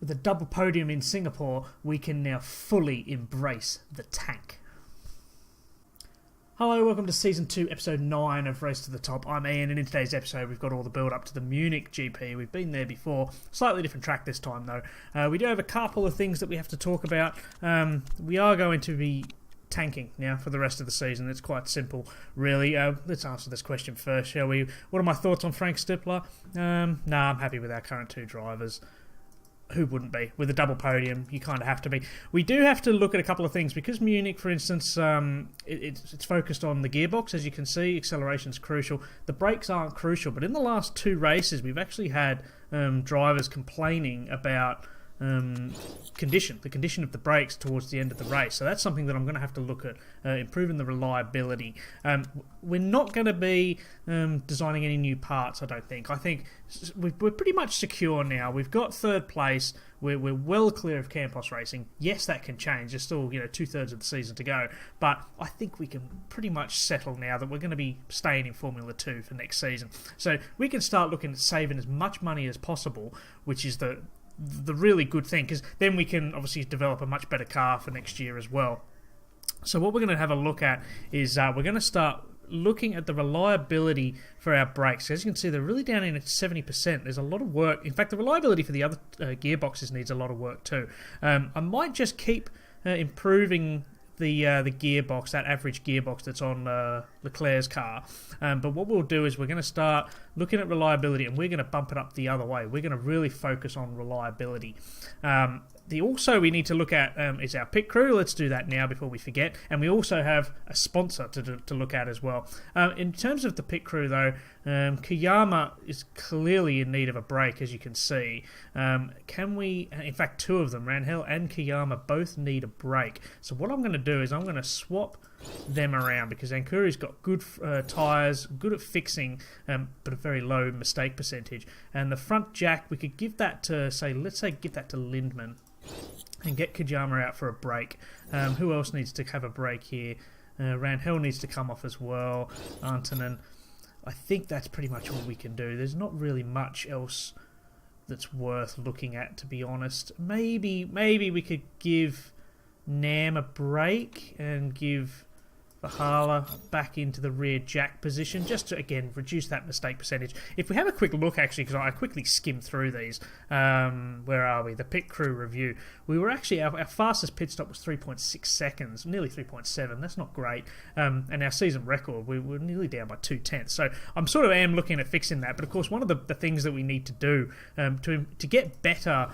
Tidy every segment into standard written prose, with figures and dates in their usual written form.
With a double podium in Singapore, we can now fully embrace the tank. Hello, welcome to Season 2, Episode 9 of Race to the Top. I'm Ian, and in today's episode we've got all the build-up to the Munich GP. We've been there before, slightly different track this time though. We do have a couple of things that we have to talk about. We are going to be tanking now for the rest of the season. It's quite simple, really. Let's answer this question first, shall we? What are my thoughts on Frank Stippler? I'm happy with our current two drivers. Who wouldn't be? With a double podium, you kind of have to be. We do have to look at a couple of things because Munich, for instance, it's focused on the gearbox. As you can see, acceleration's crucial. The brakes aren't crucial, but in the last two races, we've actually had drivers complaining about the condition of the brakes towards the end of the race. So that's something that I'm going to have to look at, improving the reliability. We're not going to be designing any new parts, I don't think. I think we're pretty much secure now. We've got third place. We're well clear of Campos Racing. Yes, that can change. There's still 2/3 of the season to go. But I think we can pretty much settle now that we're going to be staying in Formula 2 for next season. So we can start looking at saving as much money as possible, which is the really good thing, because then we can obviously develop a much better car for next year as well. So what we're going to have a look at is we're going to start looking at the reliability for our brakes. As you can see, they're really down in at 70%. There's a lot of work. In fact, the reliability for the other gearboxes needs a lot of work too. I might just keep improving the gearbox, that average gearbox that's on Leclerc's car. But what we'll do is we're going to start looking at reliability, and we're going to bump it up the other way. We're going to really focus on reliability. Also we need to look at is our pit crew. Let's do that now before we forget. And we also have a sponsor to look at as well. In terms of the pit crew though, Koyama is clearly in need of a break, as you can see. Can we, in fact two of them, Rangel and Koyama, both need a break. So what I'm going to do is I'm going to swap them around, because Ankuri's got good tyres, good at fixing, but a very low mistake percentage. And the front jack, we could give that to, let's say give that to Lindman and get Koyama out for a break. Who else needs to have a break here? Rangel needs to come off as well. Antonin. I think that's pretty much all we can do. There's not really much else that's worth looking at, to be honest. Maybe we could give Nam a break and give Vahala back into the rear jack position, just to, again, reduce that mistake percentage. If we have a quick look, actually, because I quickly skimmed through these, where are we? The pit crew review. We were actually, our fastest pit stop was 3.6 seconds, nearly 3.7. That's not great. And our season record, we were nearly down by 2/10. So I'm sort of looking at fixing that. But of course, one of the things that we need to do to get better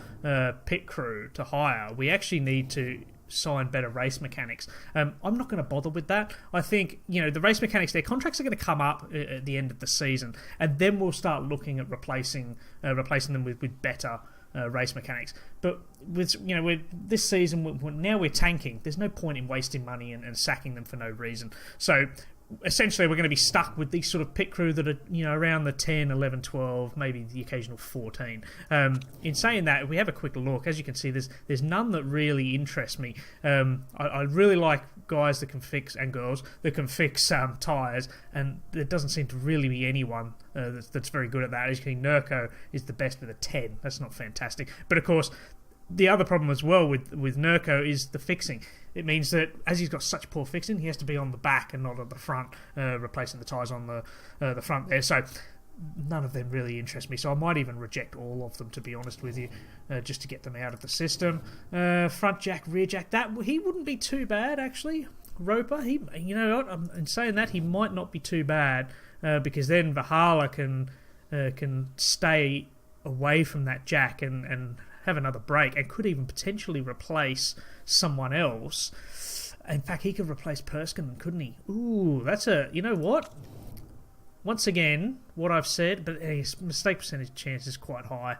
pit crew to hire, we actually need to sign better race mechanics. I'm not going to bother with that. I think the race mechanics, their contracts are going to come up at the end of the season, and then we'll start looking at replacing them with better race mechanics. But with this season, now we're tanking. There's no point in wasting money and sacking them for no reason. So essentially we're going to be stuck with these sort of pit crew that are around the 10, 11, 12, maybe the occasional 14. In saying that, if we have a quick look, as you can see, there's none that really interest me. I really like guys that can fix, and girls that can fix tyres, and there doesn't seem to really be anyone that's very good at that. As you can see, Nurko is the best with a 10. That's not fantastic. But of course, the other problem as well with Nurko is the fixing. It means that as he's got such poor fixing, he has to be on the back and not on the front, replacing the tyres on the front there. So none of them really interest me. So I might even reject all of them, to be honest with you, just to get them out of the system. Front jack, rear jack, he wouldn't be too bad actually. Roper, in saying that, he might not be too bad, because then Vahala can stay away from that jack and have another break, and could even potentially replace someone else. In fact, he could replace Perskinen, couldn't he? Ooh, that's what? Once again, what I've said, but his mistake percentage chance is quite high.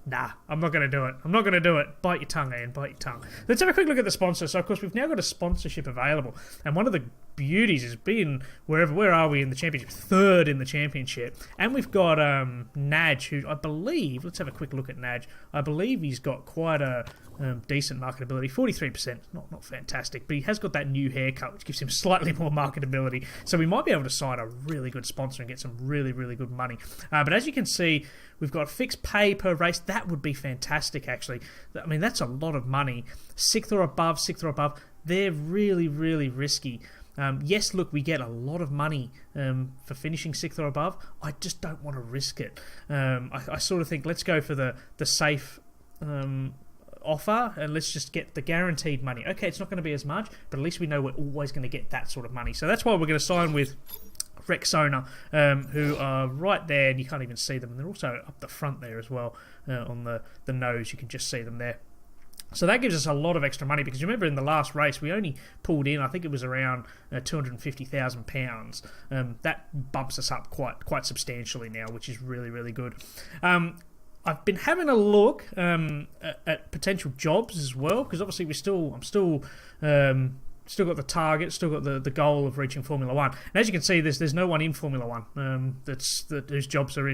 Nah, I'm not going to do it. I'm not going to do it. Bite your tongue, Ian. Bite your tongue. Let's have a quick look at the sponsor. So, of course, we've now got a sponsorship available. And one of the beauties is being where are we in the championship? Third in the championship. And we've got Naj, who I believe, let's have a quick look at Naj. I believe he's got quite a decent marketability, 43%, not fantastic, but he has got that new haircut, which gives him slightly more marketability. So we might be able to sign a really good sponsor and get some really, really good money. But as you can see, we've got fixed pay per race. That would be fantastic, actually. I mean, that's a lot of money. Sixth or above, they're really, really risky. Yes, look, we get a lot of money for finishing sixth or above. I just don't want to risk it. I sort of think let's go for the safe offer and let's just get the guaranteed money. Okay, it's not going to be as much, but at least we know we're always going to get that sort of money. So that's why we're going to sign with Rexona, who are right there, and you can't even see them. And they're also up the front there as well, on the nose. You can just see them there. So that gives us a lot of extra money, because you remember in the last race we only pulled in, I think it was around £250,000. That bumps us up quite substantially now, which is really, really good. I've been having a look at potential jobs as well, because obviously I'm still got the target, still got the goal of reaching Formula 1. And as you can see, there's no one in Formula 1 whose jobs are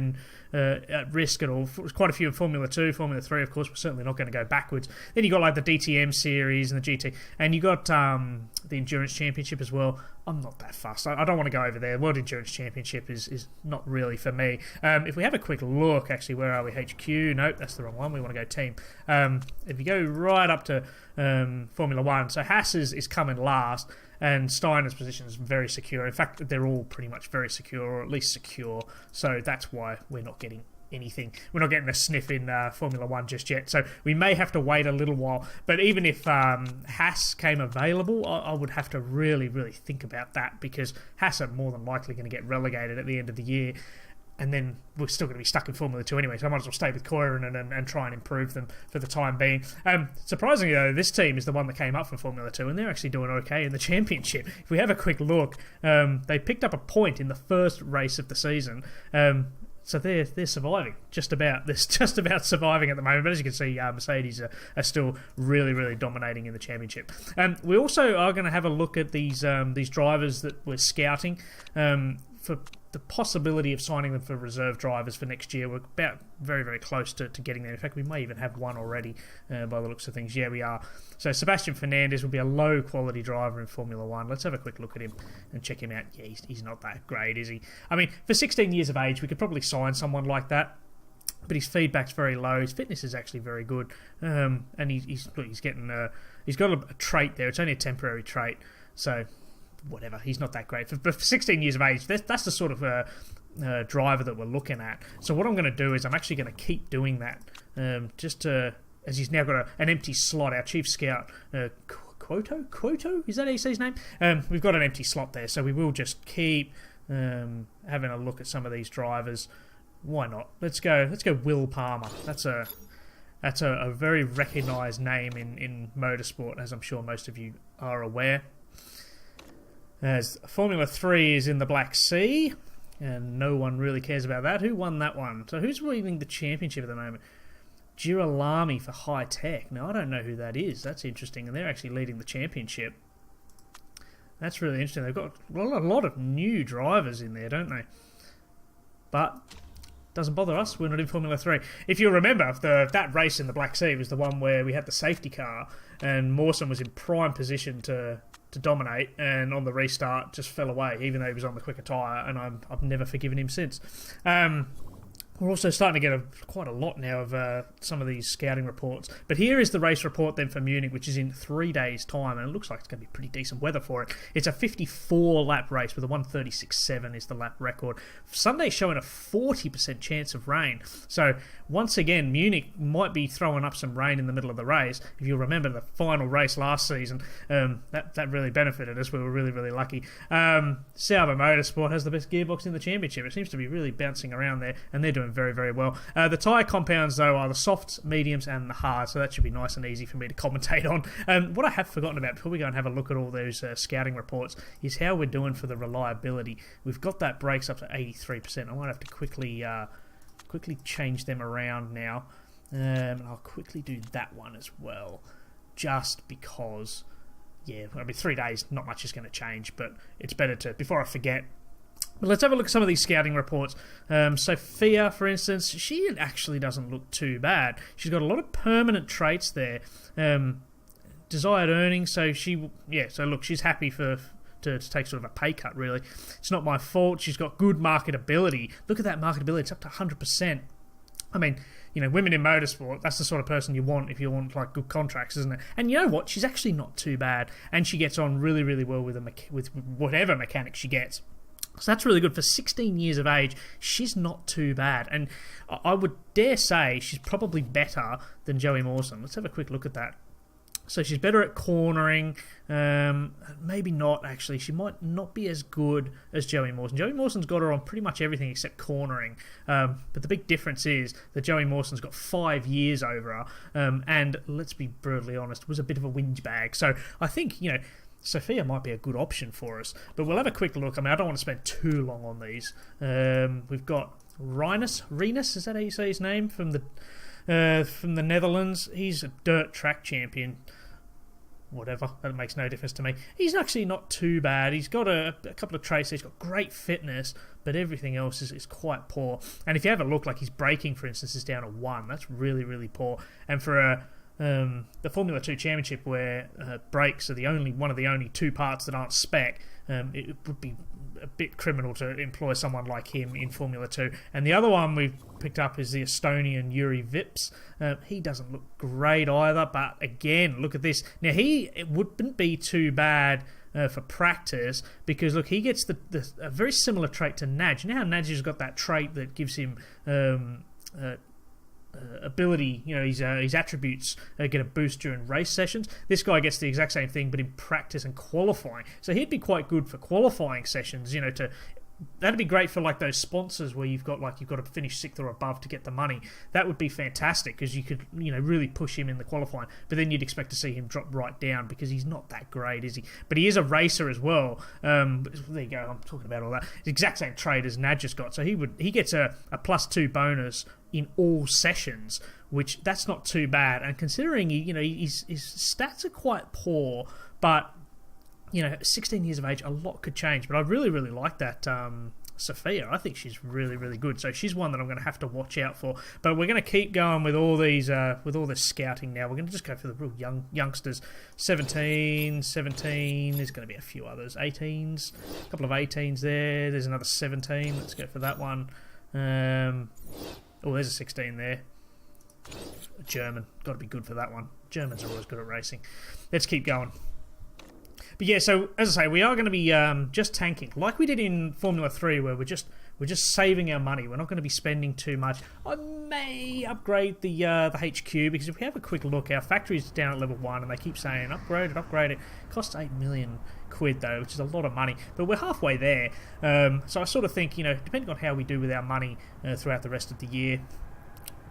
at risk at all. There's quite a few in Formula 2, Formula 3, of course. We're certainly not going to go backwards. Then you got like the DTM series and the GT, and you got the Endurance Championship as well. I'm not that fussed. I don't want to go over there. World Endurance Championship is not really for me. If we have a quick look, actually, where are we? HQ? Nope, that's the wrong one. We want to go team. If you go right up to Formula 1, so Haas is coming last, and Steiner's position is very secure. In fact, they're all pretty much very secure, or at least secure. So that's why we're not getting anything. We're not getting a sniff in Formula 1 just yet. So we may have to wait a little while. But even if Haas came available, I would have to really, really think about that, because Haas are more than likely going to get relegated at the end of the year. And then we're still going to be stuck in Formula 2 anyway, so I might as well stay with Koiranen and try and improve them for the time being. Surprisingly, though, this team is the one that came up from Formula 2, and they're actually doing okay in the championship. If we have a quick look, they picked up a point in the first race of the season. So they're surviving, just about. They're just about surviving at the moment. But as you can see, Mercedes are still really, really dominating in the championship. We also are going to have a look at these drivers that we're scouting for the possibility of signing them for reserve drivers for next year. We're about very, very close to getting there. In fact, we may even have one already by the looks of things. Yeah, we are. So Sebastian Fernandez will be a low-quality driver in Formula 1. Let's have a quick look at him and check him out. Yeah, he's not that great, is he? I mean, for 16 years of age, we could probably sign someone like that, but his feedback's very low. His fitness is actually very good, and he's getting he's got a trait there. It's only a temporary trait, so whatever, he's not that great. For 16 years of age, that's the sort of driver that we're looking at. So what I'm going to do is I'm actually going to keep doing that, as he's now got an empty slot. Our chief scout, Quoto? Is that how you say his name? We've got an empty slot there, so we will just keep having a look at some of these drivers. Why not? Let's go Will Palmer. That's a very recognised name in motorsport, as I'm sure most of you are aware. As Formula 3 is in the Black Sea, and no one really cares about that. Who won that one? So who's winning the championship at the moment? Girolami for High Tech. Now, I don't know who that is. That's interesting, and they're actually leading the championship. That's really interesting. They've got a lot of new drivers in there, don't they? But doesn't bother us. We're not in Formula 3. If you remember, that race in the Black Sea was the one where we had the safety car, and Mawson was in prime position to dominate, and on the restart just fell away, even though he was on the quicker tyre, and I've never forgiven him since. We're also starting to get quite a lot now of some of these scouting reports. But here is the race report then for Munich, which is in 3 days' time, and it looks like it's going to be pretty decent weather for it. It's a 54-lap race with a 1:36.7 is the lap record. Sunday showing a 40% chance of rain. So once again, Munich might be throwing up some rain in the middle of the race. If you remember the final race last season, that really benefited us. We were really, really lucky. Sauber Motorsport has the best gearbox in the championship. It seems to be really bouncing around there, and they're doing very, very well. The tyre compounds, though, are the softs, mediums, and the hard, so that should be nice and easy for me to commentate on. What I have forgotten about before we go and have a look at all those scouting reports is how we're doing for the reliability. We've got that brakes up to 83%. I might have to quickly change them around now. And I'll quickly do that one as well, just because yeah, I mean, 3 days, not much is going to change, but it's better to, before I forget. But let's have a look at some of these scouting reports. Sophia, for instance, she actually doesn't look too bad. She's got a lot of permanent traits there. Desired earnings, so look, she's happy to take sort of a pay cut, really. It's not my fault. She's got good marketability. Look at that marketability. It's up to 100%. I mean, women in motorsport, that's the sort of person you want if you want like good contracts, isn't it? And you know what? She's actually not too bad, and she gets on really, really well with whatever mechanic she gets. So that's really good. For 16 years of age, she's not too bad. And I would dare say she's probably better than Joey Mawson. Let's have a quick look at that. So she's better at cornering. Maybe not, actually. She might not be as good as Joey Mawson. Joey Mawson's got her on pretty much everything except cornering. But the big difference is that Joey Mawson's got 5 years over her. And let's be brutally honest, was a bit of a whinge bag. So I think, Sophia might be a good option for us. But we'll have a quick look. I mean, I don't want to spend too long on these. We've got Rinus, is that how you say his name? From the Netherlands. He's a dirt track champion. Whatever, that makes no difference to me. He's actually not too bad. He's got a couple of traits. He's got great fitness, but everything else is quite poor. And if you have a look, like his braking, for instance, is down to 1. That's really, really poor. And for the Formula 2 Championship, where brakes are one of the only 2 parts that aren't spec, it would be a bit criminal to employ someone like him in Formula 2. And the other one we've picked up is the Estonian Yuri Vips. He doesn't look great either, but again, look at this. Now, it wouldn't be too bad for practice, because look, he gets a very similar trait to Naj. You know how Naj has got that trait that gives him ability, his attributes get a boost during race sessions. This guy gets the exact same thing, but in practice and qualifying. So he'd be quite good for qualifying sessions. That'd be great for like those sponsors where you've got to finish 6th or above to get the money. That would be fantastic, because you could really push him in the qualifying. But then you'd expect to see him drop right down, because he's not that great, is he? But he is a racer as well. There you go. I'm talking about all that. The exact same trade as Nad just got. So he gets a +2 bonus in all sessions, which that's not too bad. And considering his stats are quite poor, but 16 years of age, a lot could change. But I really, really like that Sophia. I think she's really, really good. So she's one that I'm going to have to watch out for. But we're going to keep going with all these, with all this scouting now. We're going to just go for the real youngsters. 17. There's going to be a few others. 18s, a couple of 18s there. There's another 17. Let's go for that one. There's a 16 there. A German. Got to be good for that one. Germans are always good at racing. Let's keep going. But yeah, so as I say, we are going to be just tanking, like we did in Formula 3, where we're just saving our money. We're not going to be spending too much. I may upgrade the HQ, because if we have a quick look, our factory's down at level 1, and they keep saying upgrade it. It costs 8 million quid though, which is a lot of money. But we're halfway there. So I sort of think, depending on how we do with our money throughout the rest of the year,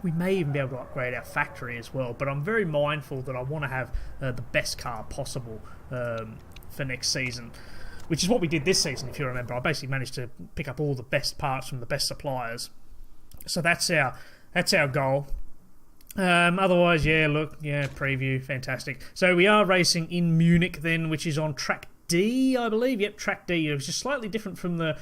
we may even be able to upgrade our factory as well. But I'm very mindful that I want to have the best car possible for next season, which is what we did this season, if you remember. I basically managed to pick up all the best parts from the best suppliers. So that's our goal. Otherwise, preview, fantastic. So we are racing in Munich then, which is on track D, I believe. Yep, track D. It was just slightly different from the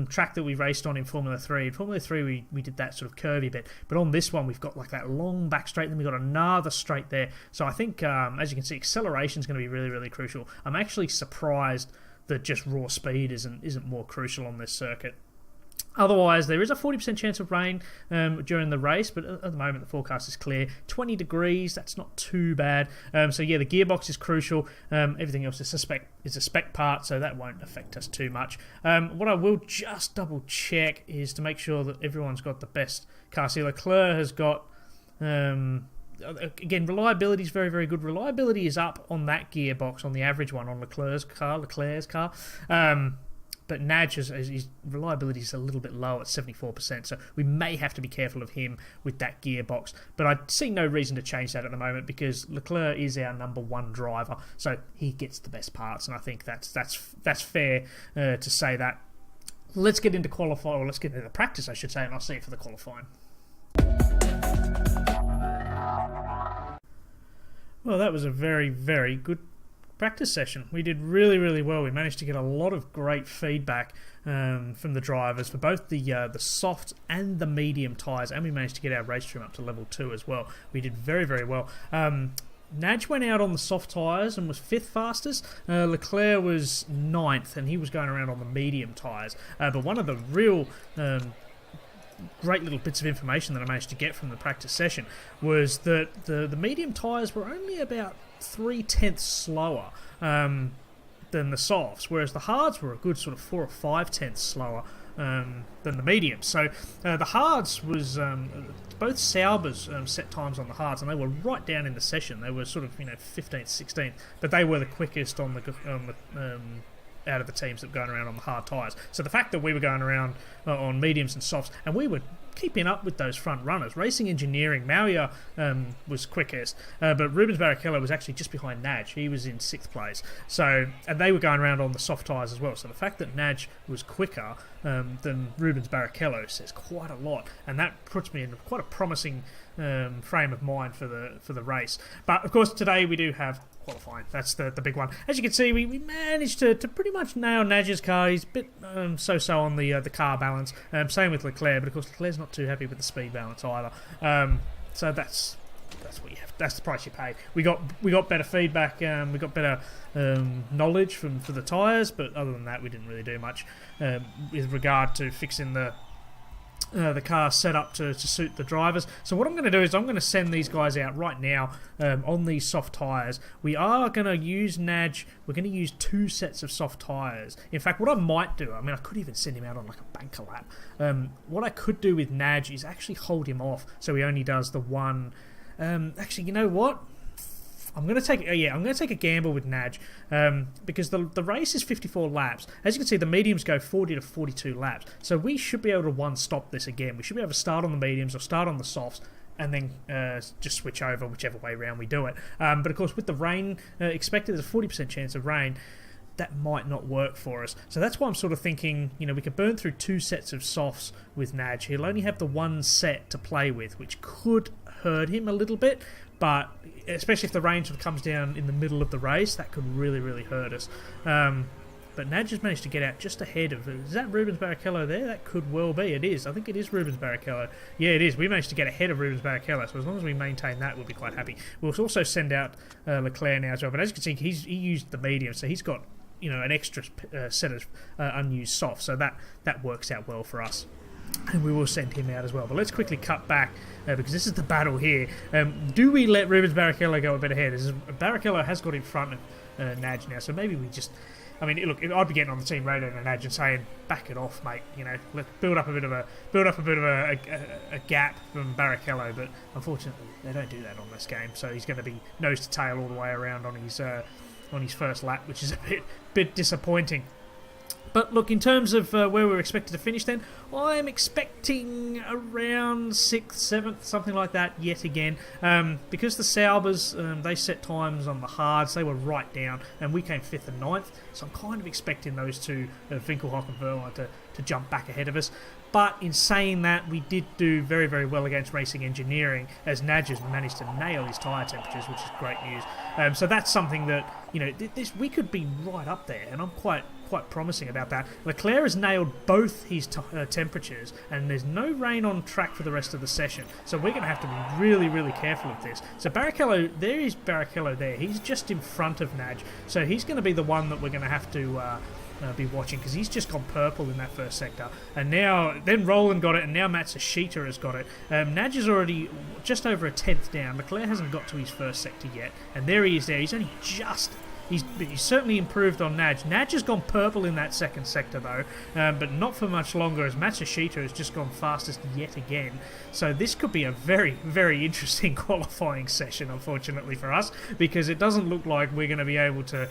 track that we raced on in Formula 3. In Formula 3, we did that sort of curvy bit. But on this one, we've got like that long back straight, then we've got another straight there. So I think, as you can see, acceleration is going to be really, really crucial. I'm actually surprised that just raw speed isn't more crucial on this circuit. Otherwise, there is a 40% chance of rain during the race, but at the moment the forecast is clear. 20 degrees, that's not too bad. So yeah, the gearbox is crucial. Everything else is a spec part, so that won't affect us too much. What I will just double check is to make sure that everyone's got the best car. See, Leclerc has got... again, reliability is very, very good. Reliability is up on that gearbox, on the average one, on Leclerc's car. But Nadge's his reliability is a little bit low at 74%, so we may have to be careful of him with that gearbox. But I see no reason to change that at the moment, because Leclerc is our number 1 driver, so he gets the best parts, and I think that's fair to say that. Let's get into qualifying, or let's get into practice, I should say, and I'll see you for the qualifying. Well, that was a very, very good practice session. We did really, really well. We managed to get a lot of great feedback from the drivers for both the soft and the medium tyres, and we managed to get our race trim up to level 2 as well. We did very, very well. Naj went out on the soft tyres and was 5th fastest. Leclerc was 9th, and he was going around on the medium tyres. But one of the real great little bits of information that I managed to get from the practice session was that the medium tyres were only about 3/10 slower than the softs, whereas the hards were a good sort of 4 or 5/10 slower than the mediums. So the hards was both Saubers set times on the hards, and they were right down in the session. They were sort of 15th, 16th, but they were the quickest on the out of the teams that were going around on the hard tyres. So the fact that we were going around on mediums and softs, and we were keeping up with those front runners. Racing Engineering, Maria was quickest, but Rubens Barrichello was actually just behind Naj. He was in 6th place. So, and they were going around on the soft tyres as well. So the fact that Naj was quicker than Rubens Barrichello says quite a lot, and that puts me in quite a promising frame of mind for the race. But of course today we do have qualifying. That's the big one. As you can see, we managed to pretty much nail Naj's car. He's a bit so-so on the car balance. Same with Leclerc, but of course Leclerc's not too happy with the speed balance either. So that's what you have. That's the price you pay. We got better feedback. We got better knowledge for the tyres, but other than that, we didn't really do much with regard to fixing the car set up to suit the drivers. So what I'm going to do is I'm going to send these guys out right now on these soft tyres. We are going to use Naj. We're going to use 2 sets of soft tyres. In fact, what I might do, I could even send him out on like a banker lap. What I could do with Naj is actually hold him off so he only does the one. Actually, you know what? I'm going to take a gamble with Naj because the race is 54 laps. As you can see, the mediums go 40 to 42 laps. So we should be able to one-stop this again. We should be able to start on the mediums or start on the softs and then just switch over whichever way around we do it. But of course, with the rain expected, there's a 40% chance of rain. That might not work for us. So that's why I'm sort of thinking, we could burn through 2 sets of softs with Naj. He'll only have the 1 set to play with, which could hurt him a little bit. But especially if the rain sort of comes down in the middle of the race, that could really, really hurt us. But Naj has managed to get out just ahead of... Is that Rubens Barrichello there? That could well be. It is. I think it is Rubens Barrichello. Yeah, it is. We managed to get ahead of Rubens Barrichello, so as long as we maintain that, we'll be quite happy. We'll also send out Leclerc now as well. But as you can see, he used the medium, so he's got an extra set of unused soft, so that works out well for us. And we will send him out as well. But let's quickly cut back because this is the battle here. Do we let Rubens Barrichello go a bit ahead? Barrichello has got in front of Naj now, so maybe we just... look, I'd be getting on the team radio to Naj and saying, "Back it off, mate. Let's build up a bit of a gap from Barrichello." But unfortunately, they don't do that on this game. So he's going to be nose to tail all the way around on his first lap, which is a bit disappointing. But look, in terms of where we're expected to finish then, I'm expecting around 6th, 7th, something like that yet again. Because the Saubers, they set times on the hards, they were right down, and we came 5th and 9th. So I'm kind of expecting those two, Winkelhock and Verline, to jump back ahead of us. But in saying that, we did do very, very well against Racing Engineering, as Naj has managed to nail his tyre temperatures, which is great news. So that's something that, this we could be right up there, and I'm quite promising about that. Leclerc has nailed both his temperatures, and there's no rain on track for the rest of the session, so we're going to have to be really, really careful of this. So Barrichello, there is Barrichello there. He's just in front of Naj, so he's going to be the one that we're going to have to be watching, because he's just gone purple in that first sector, and then Roland got it, and now Matsushita has got it. Naj is already just over a 10th down. Leclerc hasn't got to his first sector yet, and there he is there. He's only just... He's certainly improved on Naj. Naj has gone purple in that second sector though, but not for much longer, as Matsushita has just gone fastest yet again. So this could be a very, very interesting qualifying session, unfortunately for us, because it doesn't look like we're going to be able to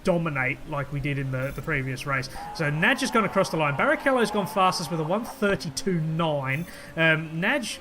dominate like we did in the previous race. So Naj has gone across the line. Barrichello's gone fastest with a 1:32.9. Naj...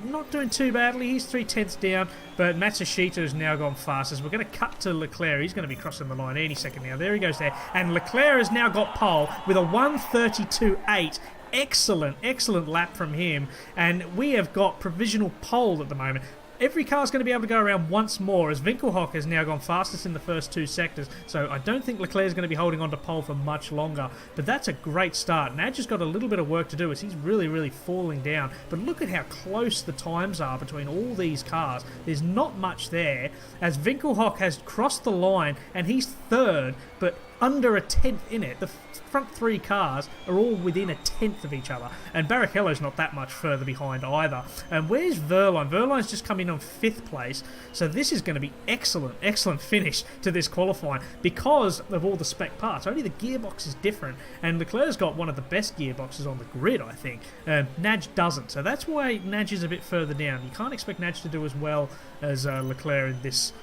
not doing too badly. He's 3/10 down, but Matsushita has now gone fastest. We're going to cut to Leclerc. He's going to be crossing the line any second now. There he goes there. And Leclerc has now got pole with a 1:32.8. Excellent lap from him. And we have got provisional pole at the moment. every car's going to be able to go around once more, as Winkelhock has now gone fastest in the first 2 sectors, so I don't think Leclerc's going to be holding on to pole for much longer, but that's a great start. Nadge has got a little bit of work to do as he's really, really falling down, but look at how close the times are between all these cars. There's not much there, as Winkelhock has crossed the line, and he's third, but under a tenth in it. The front 3 cars are all within a tenth of each other, and Barrichello's not that much further behind either. And where's Verline? Verline's just come in on 5th place, so this is going to be excellent finish to this qualifying because of all the spec parts. Only the gearbox is different, and Leclerc's got one of the best gearboxes on the grid, I think. Nadge doesn't, so that's why Nadge is a bit further down. You can't expect Nadge to do as well as Leclerc in this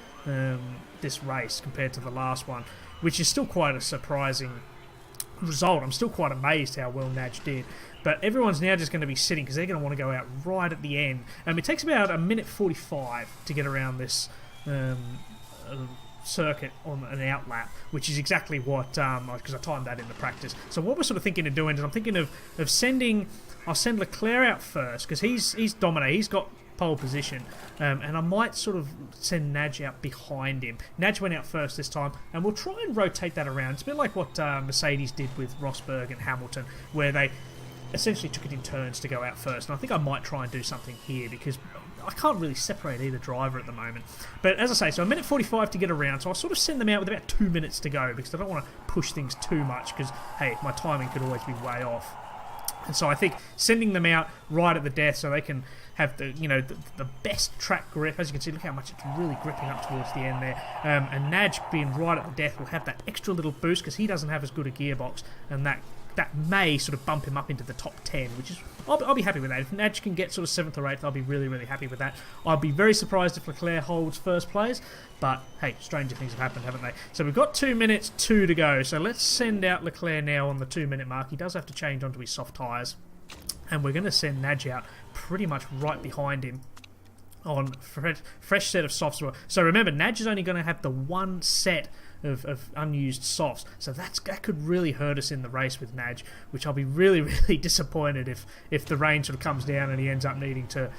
race compared to the last one, which is still quite a surprising result. I'm still quite amazed how well Nadge did. But everyone's now just going to be sitting because they're going to want to go out right at the end. And it takes about a minute 45 to get around this circuit on an out lap, which is exactly what, because I timed that in the practice. So what we're sort of thinking of doing is I'm thinking of sending, I'll send Leclerc out first because he's dominated. He's got pole position, and I might sort of send Nadge out behind him. Nadge went out first this time, and we'll try and rotate that around. It's a bit like what Mercedes did with Rosberg and Hamilton, where they essentially took it in turns to go out first, and I think I might try and do something here because I can't really separate either driver at the moment. But as I say, so a minute 45 to get around, so I'll sort of send them out with about 2 minutes to go because I don't want to push things too much because, hey, my timing could always be way off. And so I think sending them out right at the death so they can have the best track grip. As you can see, look how much it's really gripping up towards the end there. And Nadge being right at the death will have that extra little boost because he doesn't have as good a gearbox, and that may sort of bump him up into the top 10, which is I'll be happy with that. If Nadge can get sort of 7th or 8th, I'll be really, really happy with that. I'll be very surprised if Leclerc holds first place, but hey, stranger things have happened, haven't they? So we've got 2 minutes 2 to go. So let's send out Leclerc now on the 2 minute mark. He does have to change onto his soft tyres, and we're going to send Nadge out pretty much right behind him on fresh set of softs. So remember, Nadge is only going to have the one set of unused softs, so that could really hurt us in the race with Nadge, which I'll be really, really disappointed if the rain sort of comes down and he ends up needing to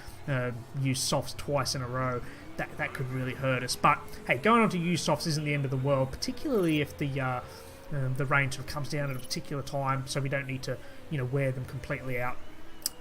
use softs twice in a row. That could really hurt us. But hey, going on to use softs isn't the end of the world, particularly if the rain sort of comes down at a particular time, so we don't need to wear them completely out.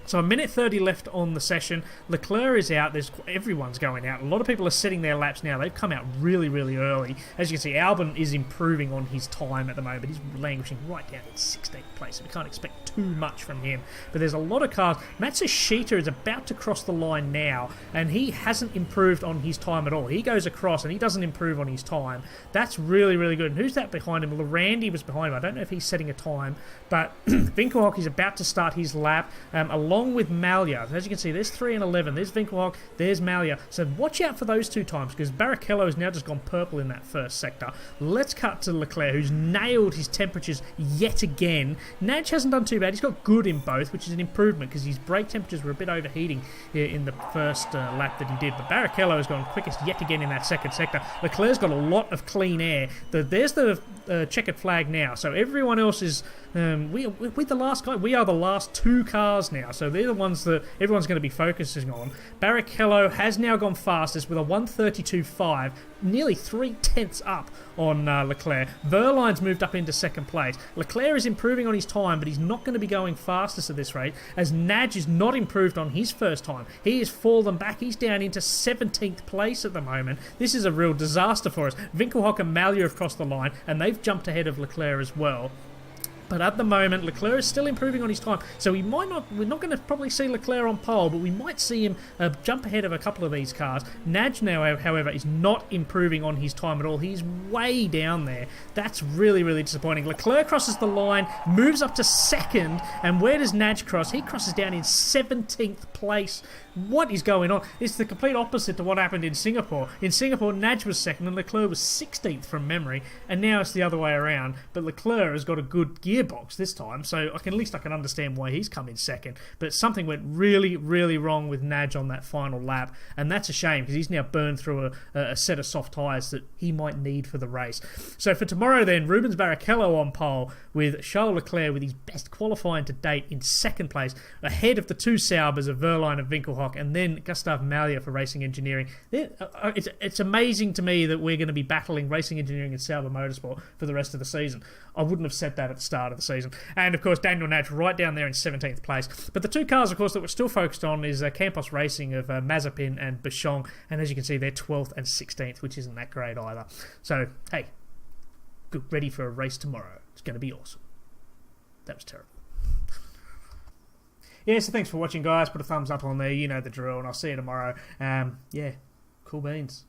So a minute 30 left on the session. Leclerc is out. Everyone's going out. A lot of people are setting their laps now. They've come out really, really early. As you can see, Albon is improving on his time at the moment. He's languishing right down at 16th place, so we can't expect too much from him. But there's a lot of cars. Matsushita is about to cross the line now, and he hasn't improved on his time at all. He goes across, and he doesn't improve on his time. That's really, really good. And who's that behind him? Well, Randy was behind him. I don't know if he's setting a time, but Winkelhock is about to start his lap, along with Malia. As you can see, there's 3 and 11. There's Winkelhock, there's Malia. So watch out for those two times because Barrichello has now just gone purple in that first sector. Let's cut to Leclerc, who's nailed his temperatures yet again. Nadge hasn't done too bad. He's got good in both, which is an improvement because his brake temperatures were a bit overheating in the first lap that he did. But Barrichello has gone quickest yet again in that second sector. Leclerc's got a lot of clean air. There's the checkered flag now. So everyone else is... we're the last guy. We are the last 2 cars now. So they're the ones that everyone's going to be focusing on. Barrichello has now gone fastest with a 1:32.5, nearly 3/10 up on Leclerc. Verline's moved up into second place. Leclerc is improving on his time, but he's not going to be going fastest at this rate, as Nadge is not improved on his first time. He has fallen back. He's down into 17th place at the moment. This is a real disaster for us. Winkelhock and Malia have crossed the line, and they've jumped ahead of Leclerc as well. But at the moment, Leclerc is still improving on his time. So we're not going to probably see Leclerc on pole, but we might see him jump ahead of a couple of these cars. Nadge now, however, is not improving on his time at all. He's way down there. That's really, really disappointing. Leclerc crosses the line, moves up to second, and where does Nadge cross? He crosses down in 17th place. What is going on? It's the complete opposite to what happened in Singapore. In Singapore, Nadge was second and Leclerc was 16th from memory, and now it's the other way around. But Leclerc has got a good gear gearbox this time, so at least I can understand why he's come in second. But something went really, really wrong with Nadge on that final lap, and that's a shame because he's now burned through a set of soft tyres that he might need for the race. So for tomorrow then, Rubens Barrichello on pole with Charles Leclerc with his best qualifying to date in second place, ahead of the two Saubers of Verline and Winkelhock, and then Gustav Mallier for Racing Engineering. It's amazing to me that we're going to be battling Racing Engineering and Sauber Motorsport for the rest of the season. I wouldn't have said that at the start of the season. And of course, Daniel Nadge right down there in 17th place. But the two cars, of course, that we're still focused on is Campos Racing of Mazepin and Bichon. And as you can see, they're 12th and 16th, which isn't that great either. So, hey, get ready for a race tomorrow. It's going to be awesome. That was terrible. Yeah, so thanks for watching, guys. Put a thumbs up on there. You know the drill, and I'll see you tomorrow. Yeah, cool beans.